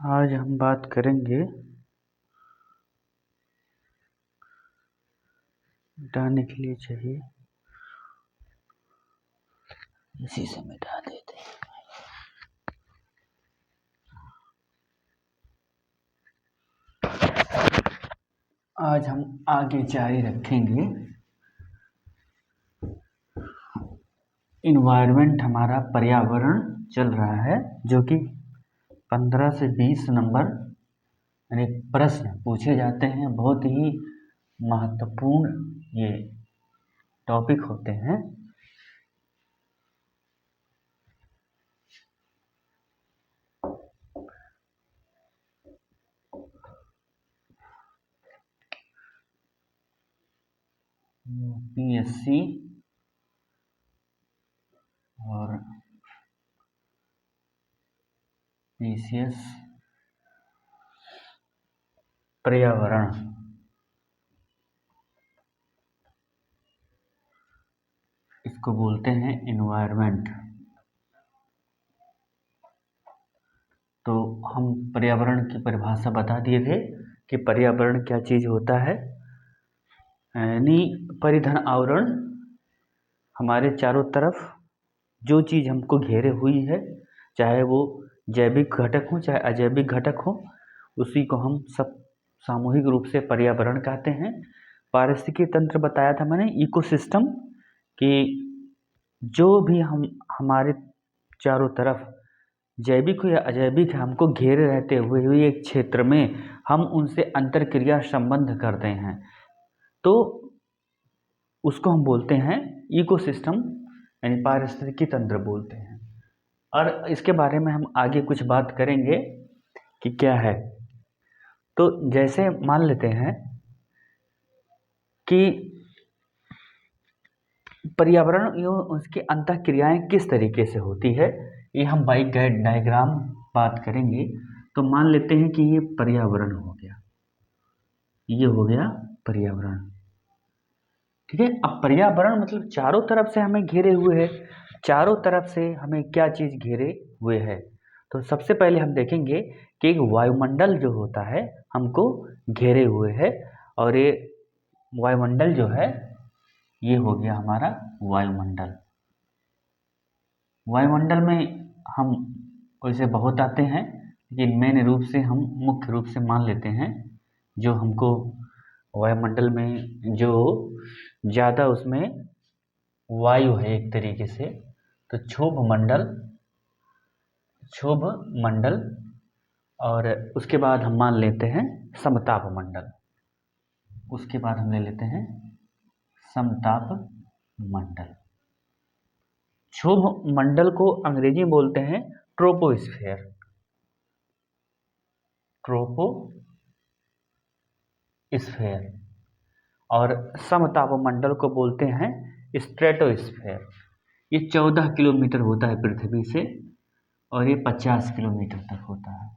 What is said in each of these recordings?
आज हम बात करेंगे मिटाने के लिए चाहिए, इसी से मिटा देते हैं। आज हम आगे जारी रखेंगे। इन्वायरमेंट हमारा पर्यावरण चल रहा है, जो कि 15 से 20 नंबर यानी प्रश्न पूछे जाते हैं। बहुत ही महत्वपूर्ण ये टॉपिक होते हैं। यूपीएससी और पीसीएस पर्यावरण इसको बोलते हैं इन्वायरमेंट। तो हम पर्यावरण की परिभाषा बता दिए थे कि पर्यावरण क्या चीज़ होता है। यानी परिधन आवरण, हमारे चारों तरफ जो चीज़ हमको घेरे हुई है, चाहे वो जैविक घटक हो चाहे अजैविक घटक हो, उसी को हम सब सामूहिक रूप से पर्यावरण कहते हैं। पारिस्थितिकी तंत्र बताया था मैंने, इकोसिस्टम, कि जो भी हमारे चारों तरफ जैविक हो या अजैविक है, हमको घेरे रहते हुए एक क्षेत्र में हम उनसे अंतरक्रिया संबंध करते हैं, तो उसको हम बोलते हैं इकोसिस्टम, यानी पारिस्थितिकी तंत्र बोलते हैं। और इसके बारे में हम आगे कुछ बात करेंगे कि क्या है। तो जैसे मान लेते हैं कि पर्यावरण एवं उसकी अंतःक्रियाएं किस तरीके से होती है, ये हम बाई गाइड डायग्राम बात करेंगे। तो मान लेते हैं कि ये पर्यावरण हो गया, ये हो गया पर्यावरण, ठीक है। अब पर्यावरण मतलब चारों तरफ से हमें घेरे हुए है। चारों तरफ से हमें क्या चीज़ घेरे हुए है? तो सबसे पहले हम देखेंगे कि एक वायुमंडल जो होता है हमको घेरे हुए है, और ये वायुमंडल जो है ये हो गया हमारा वायुमंडल। वायुमंडल में हम वैसे बहुत आते हैं, लेकिन मेन रूप से हम मुख्य रूप से मान लेते हैं जो हमको वायुमंडल में जो ज़्यादा उसमें वायु है एक तरीके से, तो क्षोभ मंडल, और उसके बाद हम मान लेते हैं समताप मंडल। उसके बाद हम ले लेते हैं समताप मंडल। क्षोभ मंडल को अंग्रेजी में बोलते हैं ट्रोपोस्फेयर, ट्रोपोस्फेयर, और समताप मंडल को बोलते हैं स्ट्रेटोस्फेयर। ये 14 किलोमीटर होता है पृथ्वी से, और ये 50 किलोमीटर तक होता है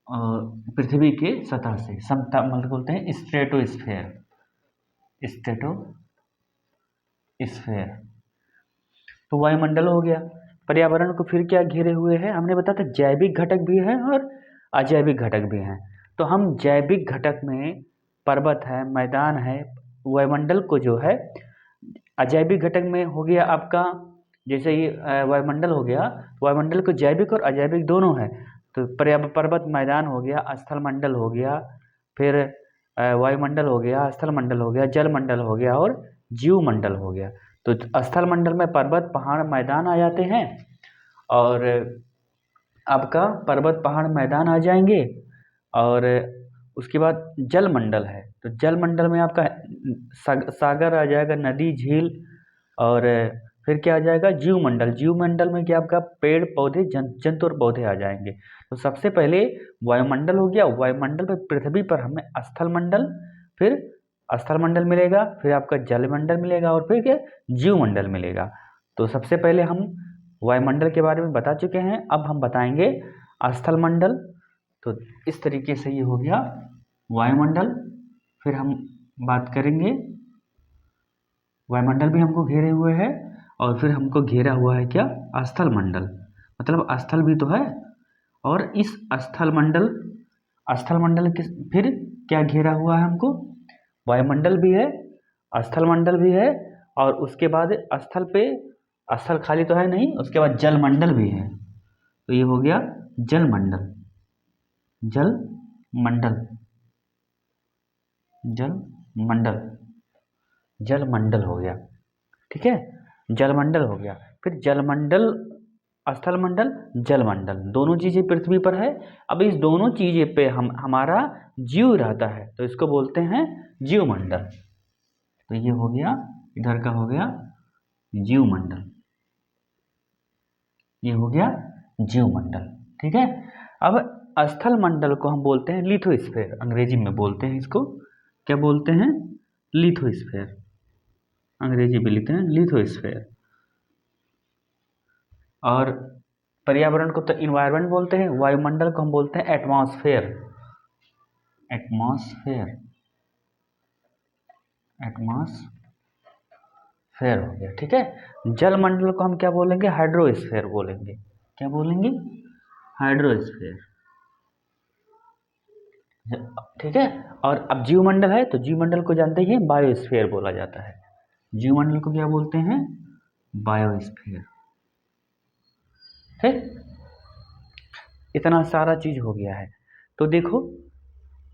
और पृथ्वी के सतह से। समताप मंडल बोलते हैं स्ट्रेटोस्फेयर। तो वायुमंडल हो गया। पर्यावरण को फिर क्या घेरे हुए हैं? हमने बताया था जैविक घटक भी हैं और अजैविक घटक भी हैं। तो हम जैविक घटक में पर्वत है, मैदान है, वायुमंडल को जो है अजैविक घटक में हो गया आपका, जैसे ये वायुमंडल हो गया, वायुमंडल को जैविक और अजैविक दोनों है। तो पर्वत मैदान हो गया, स्थल मंडल हो गया, फिर वायुमंडल हो गया, स्थल मंडल हो गया, जल मंडल हो गया और जीव मंडल हो गया। तो स्थल मंडल में पर्वत पहाड़ मैदान आ जाते हैं, और आपका पर्वत पहाड़ मैदान आ जाएंगे। और उसके बाद जल मंडल है, तो जल मंडल में आपका सागर आ जाएगा, नदी, झील, और फिर क्या आ जाएगा? जीव मंडल। जीव मंडल में क्या आपका पेड़ पौधे, जंतु और पौधे आ जाएंगे। तो सबसे पहले वायुमंडल हो गया। वायुमंडल पर पृथ्वी पर हमें स्थल मंडल, फिर स्थल मंडल मिलेगा, फिर आपका जल मंडल मिलेगा, और फिर क्या? जीव मंडल मिलेगा। तो सबसे पहले हम वायुमंडल के बारे में बता चुके हैं, अब हम बताएंगे स्थल मंडल। तो इस तरीके से ये हो गया वायुमंडल। फिर हम बात करेंगे, वायुमंडल भी हमको घेरे हुए है, और फिर हमको घेरा हुआ है क्या? स्थल मंडल। मतलब स्थल भी तो है और इस स्थल मंडल के फिर क्या घेरा हुआ है हमको, वायुमंडल भी है, स्थल मंडल भी है, और उसके बाद स्थल खाली तो है नहीं, उसके बाद जल मंडल भी है। तो ये हो गया जल मंडल, जल मंडल, जल मंडल, जल मंडल हो गया। ठीक है, जलमंडल हो गया। फिर जलमंडल, स्थल मंडल, जलमंडल, दोनों चीजें पृथ्वी पर है। अब इस दोनों चीजें पे हमारा जीव रहता है, तो इसको बोलते हैं जीवमंडल। तो ये हो गया, इधर का हो गया जीवमंडल, ये हो गया जीवमंडल। ठीक है, अब स्थल मंडल को हम बोलते हैं लिथोस्फीयर, अंग्रेजी में बोलते हैं इसको, क्या बोलते हैं, लिथोस्फीयर, अंग्रेजी में लिखते हैं लिथोस्फीयर। और पर्यावरण को तो इन्वायरमेंट बोलते हैं, वायुमंडल को हम बोलते हैं एटमॉस्फेयर, एटमॉस्फेयर, एटमॉस्फेयर हो गया। ठीक है, जलमंडल को हम क्या बोलेंगे, हाइड्रोस्फीयर बोलेंगे, क्या बोलेंगे, हाइड्रोस्फीयर। ठीक है, और अब जीवमंडल है, तो जीवमंडल को जानते ही बायोस्फीयर बोला जाता है। जीवमंडल को क्या बोलते हैं, बायोस्फीयर। ठीक, इतना सारा चीज हो गया है। तो देखो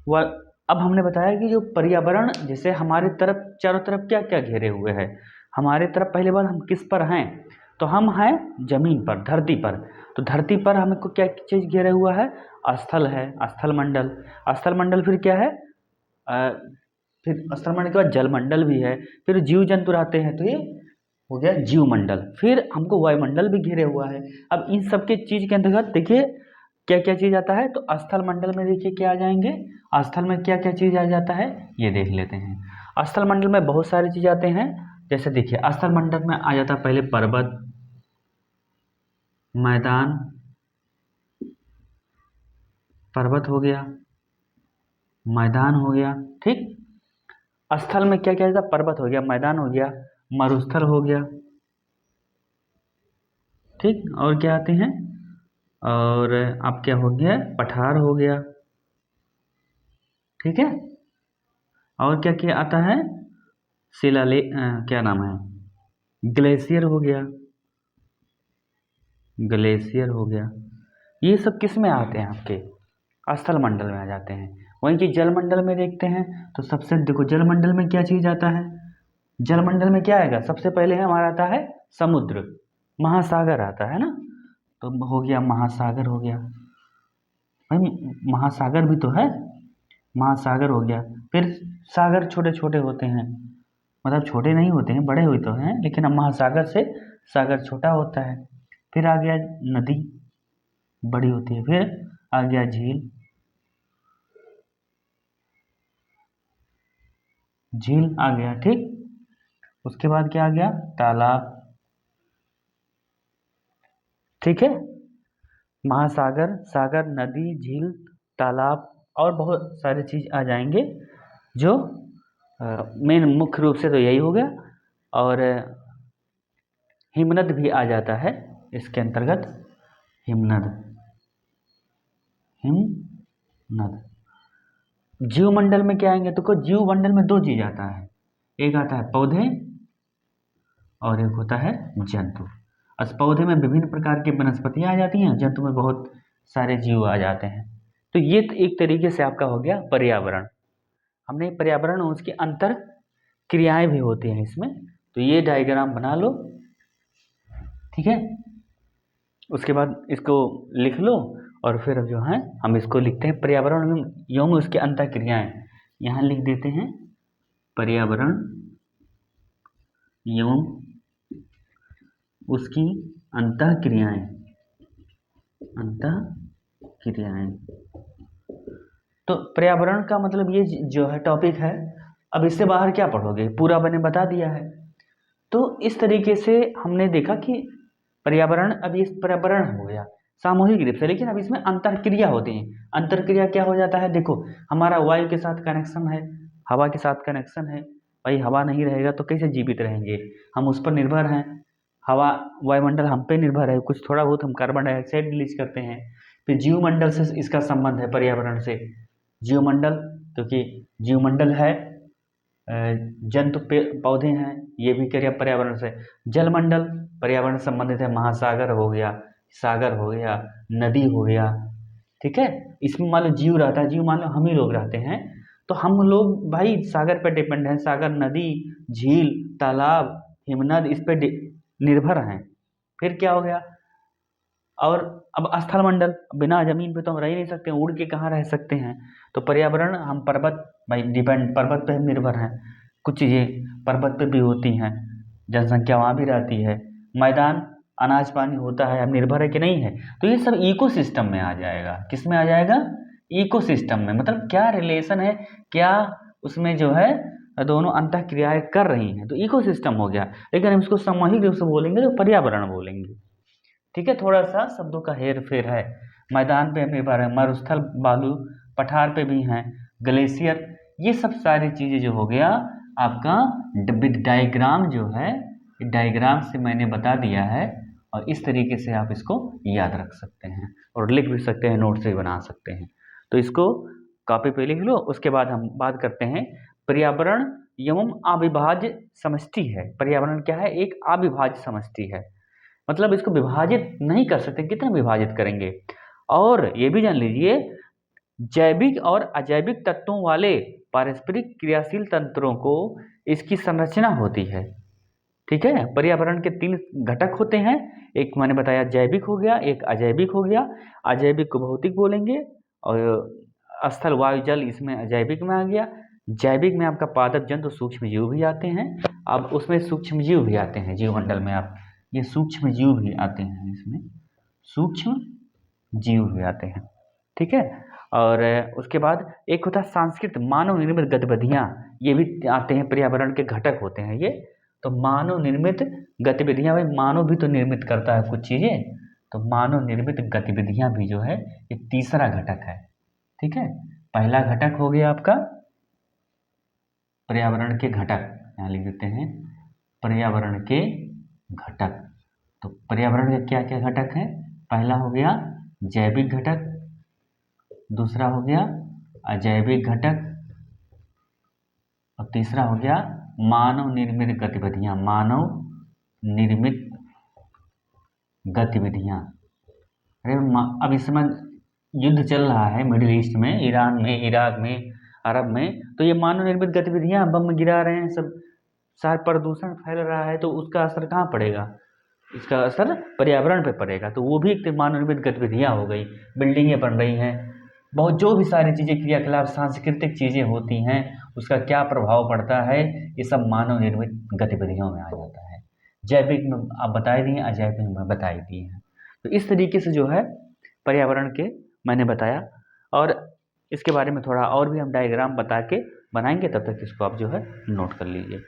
वह, अब हमने बताया कि जो पर्यावरण, जैसे हमारे तरफ चारों तरफ क्या क्या घेरे हुए हैं, हमारे तरफ पहले बार हम किस पर हैं, तो हम हैं जमीन पर, धरती पर। तो धरती पर हमको क्या चीज घेरे हुआ है, स्थल है, स्थल मंडल, स्थल मंडल फिर क्या है, फिर स्थल मंडल के बाद जलमंडल भी है, फिर जीव जंतु रहते हैं, तो ये हो गया जीवमंडल। फिर हमको वायुमंडल भी घेरे हुआ है। अब इन सबके चीज के अंतर्गत देखिए क्या क्या चीज आता है, तो स्थल मंडल में देखिए क्या आ जाएंगे, स्थल में क्या क्या चीज आ जाता है, ये देख लेते हैं। स्थल मंडल में बहुत सारी चीज आते हैं, जैसे देखिए स्थल मंडल में आ जाता है पहले पर्वत, मैदान, पर्वत हो गया, मैदान हो गया। ठीक, स्थल में क्या क्या आता है, पर्वत हो गया, मैदान हो गया, मरुस्थल हो गया। ठीक, और क्या आते हैं, और अब क्या हो गया, पठार हो गया। ठीक है, और क्या क्या आता है, क्या नाम है, ग्लेशियर हो गया, ग्लेशियर हो गया। ये सब किस में आते हैं, आपके स्थल मंडल में आ जाते हैं। वहीं की जलमंडल में देखते हैं, तो सबसे देखो जलमंडल में क्या चीज आता है, जलमंडल में क्या आएगा, सबसे पहले हमारा आता है समुद्र, महासागर आता है ना, तो हो गया महासागर हो गया, भाई महासागर भी तो है, महासागर हो गया। फिर सागर छोटे छोटे होते हैं, मतलब छोटे नहीं होते हैं, बड़े हुए तो हैं, लेकिन अब महासागर से सागर छोटा होता है। फिर आ गया नदी, बड़ी होती है। फिर आ गया झील, झील आ गया। ठीक, उसके बाद क्या आ गया, तालाब। ठीक है, महासागर, सागर, नदी, झील, तालाब, और बहुत सारी चीज आ जाएंगे, जो मेन मुख्य रूप से तो यही हो गया। और हिमनद भी आ जाता है इसके अंतर्गत, हिमनद, हिमनद। जीवमंडल में क्या आएंगे, तो जीवमंडल में दो चीज आता है, एक आता है पौधे और एक होता है जंतु। पौधे में विभिन्न प्रकार की वनस्पतियां आ जाती हैं, जंतु में बहुत सारे जीव आ जाते हैं। तो ये एक तरीके से आपका हो गया पर्यावरण। हमने पर्यावरण और उसकी अंतर क्रियाएं भी होती हैं इसमें, तो ये डायग्राम बना लो। ठीक है, उसके बाद इसको लिख लो, और फिर जो है हम इसको लिखते हैं पर्यावरण एवं उसके अंतर क्रियाएं। यहाँ लिख देते हैं पर्यावरण एवं उसकी अंतः क्रियाएं, अंतः क्रियाएं। तो पर्यावरण का मतलब ये जो है टॉपिक है, अब इससे बाहर क्या पढ़ोगे, पूरा मैंने बता दिया है। तो इस तरीके से हमने देखा कि पर्यावरण, अब ये पर्यावरण हो गया सामूहिक रूप से, लेकिन अब इसमें अंतरक्रिया होती है। अंतरक्रिया क्या हो जाता है, देखो हमारा वायु के साथ कनेक्शन है, हवा के साथ कनेक्शन है, भाई हवा नहीं रहेगा तो कैसे जीवित रहेंगे, हम उस पर निर्भर हैं। हवा, वायुमंडल हम पे निर्भर है, कुछ थोड़ा बहुत हम कार्बन डाइऑक्साइड रिलीज करते हैं, फिर जीवमंडल से इसका संबंध है पर्यावरण से। जीवमंडल, क्योंकि जीवमंडल है, जंतु पौधे हैं, ये भी क्या पर्यावरण से। जलमंडल पर्यावरण से संबंधित है, महासागर हो गया, सागर हो गया, नदी हो गया, ठीक है। इसमें मान लो जीव रहता है, जीव मान लो हम ही लोग रहते हैं, तो हम लोग भाई सागर पर डिपेंड हैं, सागर, नदी, झील, तालाब, हिमनद इस पर निर्भर हैं। फिर क्या हो गया, और अब स्थल मंडल, बिना जमीन पे तो हम रह ही नहीं सकते, उड़ के कहाँ रह सकते हैं। तो पर्यावरण, हम पर्वत भाई डिपेंड, पर्वत पे हम निर्भर हैं, कुछ चीज़ें पर्वत पे भी होती हैं, जनसंख्या वहाँ भी रहती है। मैदान, अनाज पानी होता है, हम निर्भर है कि नहीं है। तो ये सब इकोसिस्टम में आ जाएगा। किस में आ जाएगा? इकोसिस्टम में। मतलब क्या रिलेशन है, क्या उसमें जो है दोनों अंतः क्रियाएं कर रही हैं, तो इकोसिस्टम हो गया। लेकिन हम इसको सामूहिक रूप से बोलेंगे तो पर्यावरण बोलेंगे, ठीक है। थोड़ा सा शब्दों का हेर फेर है। मैदान पे हम निर्भर है, मरुस्थल, बालू पठार पे भी हैं, ग्लेशियर, ये सब सारी चीज़ें जो हो गया आपका विद डायग्राम जो है, डायग्राम से मैंने बता दिया है, और इस तरीके से आप इसको याद रख सकते हैं और लिख भी सकते हैं, नोट से भी बना सकते हैं। तो इसको कॉपी पे लिख लो। उसके बाद हम बात करते हैं पर्यावरण एवं अविभाज्य समष्टि है। पर्यावरण क्या है? एक अविभाज्य समष्टि है, मतलब इसको विभाजित नहीं कर सकते, कितना विभाजित करेंगे। और ये भी जान लीजिए, जैविक और अजैविक तत्वों वाले पारस्परिक क्रियाशील तंत्रों को इसकी संरचना होती है, ठीक है। पर्यावरण के 3 घटक होते हैं, एक मैंने बताया जैविक हो गया, एक अजैविक हो गया। अजैविक को भौतिक बोलेंगे, और स्थल, वायु, जल इसमें अजैविक में आ गया। जैविक में आपका पादप जंतु सूक्ष्म जीव भी आते हैं। अब उसमें सूक्ष्म जीव भी आते हैं, जीवमंडल में आप ये सूक्ष्म जीव भी आते हैं, इसमें सूक्ष्म जीव भी आते हैं, ठीक है। और उसके बाद एक होता है सांस्कृतिक मानव निर्मित गतिविधियाँ, ये भी आते हैं, पर्यावरण के घटक होते हैं ये। तो मानव निर्मित गतिविधियाँ, भाई मानव भी तो निर्मित करता है कुछ चीज़ें, तो मानव निर्मित गतिविधियाँ भी जो है ये तीसरा घटक है, ठीक है। पहला घटक हो गया आपका पर्यावरण के घटक, यहाँ लिख देते हैं पर्यावरण के घटक। तो पर्यावरण के क्या क्या घटक हैं? पहला हो गया जैविक घटक, दूसरा हो गया अजैविक घटक, और तीसरा हो गया मानव निर्मित गतिविधियाँ। मानव निर्मित गतिविधियाँ। अरे अब इस समय युद्ध चल रहा है मिडिल ईस्ट में, ईरान में, इराक में, अरब में, तो ये मानव निर्मित गतिविधियाँ, बम गिरा रहे हैं सब, सारा प्रदूषण फैल रहा है, तो उसका असर कहाँ पड़ेगा? इसका असर पर्यावरण पे पड़ेगा। तो वो भी एक मानव निर्मित गतिविधियाँ हो गई, बिल्डिंगें बन रही हैं, बहुत जो भी सारी चीज़ें, क्रियाकलाप, सांस्कृतिक चीज़ें होती हैं, उसका क्या प्रभाव पड़ता है, ये सब मानव निर्मित गतिविधियों में आ जाता है। जैविक में आप बता दिए, अजैविक में बता ही दिए हैं। तो इस तरीके से जो है पर्यावरण के मैंने बताया, और इसके बारे में थोड़ा और भी हम डायग्राम बता के बनाएंगे, तब तक इसको आप जो है नोट कर लीजिए।